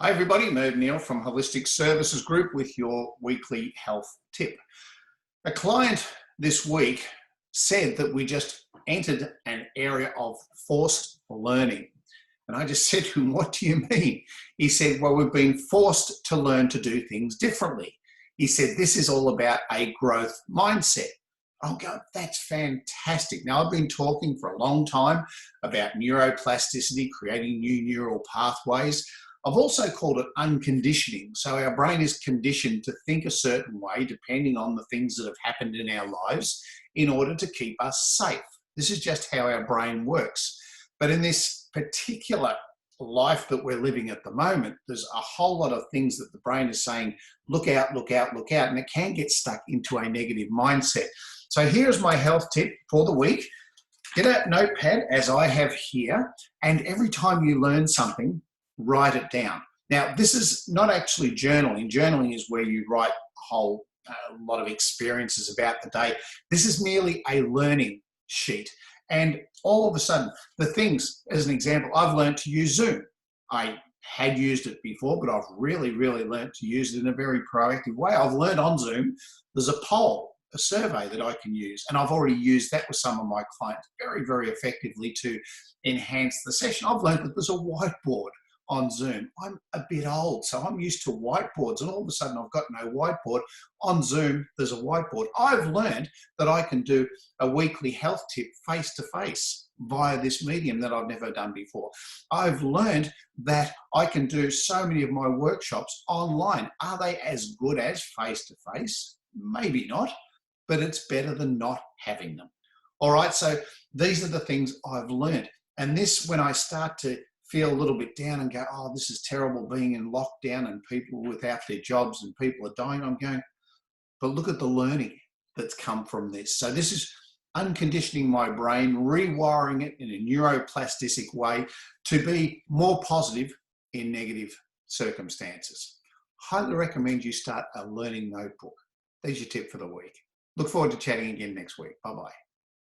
Hi everybody, Merv Neal from Holistic Services Group with your weekly health tip. A client this week said that we just entered an area of forced learning. And I just said to him, what do you mean? He said, well, we've been forced to learn to do things differently. He said, this is all about a growth mindset. I'll go, that's fantastic. Now, I've been talking for a long time about neuroplasticity, creating new neural pathways. I've also called it unconditioning. So our brain is conditioned to think a certain way depending on the things that have happened in our lives in order to keep us safe. This is just how our brain works. But in this particular life that we're living at the moment, there's a whole lot of things that the brain is saying, look out, look out, look out, and it can get stuck into a negative mindset. So here's my health tip for the week. Get a notepad, as I have here, and every time you learn something, write it down. Now, this is not actually journaling. Journaling is where you write a whole lot of experiences about the day. This is merely a learning sheet. And all of a sudden, the things, as an example, I've learned to use Zoom. I had used it before, but I've really learned to use it in a very proactive way. I've learned on Zoom, there's a poll, a survey that I can use. And I've already used that with some of my clients very effectively to enhance the session. I've learned that there's a whiteboard on Zoom. I'm a bit old, so I'm used to whiteboards, and all of a sudden I've got no whiteboard. On Zoom, there's a whiteboard. I've learned that I can do a weekly health tip face-to-face via this medium that I've never done before. I've learned that I can do so many of my workshops online. Are they as good as face-to-face? Maybe not, but it's better than not having them. All right, so these are the things I've learned. And this, when I start to feel a little bit down and go, oh, this is terrible being in lockdown and people without their jobs and people are dying, I'm going, but look at the learning that's come from this. So this is unconditioning my brain, rewiring it in a neuroplastic way to be more positive in negative circumstances. Highly recommend you start a learning notebook. There's your tip for the week. Look forward to chatting again next week. Bye-bye.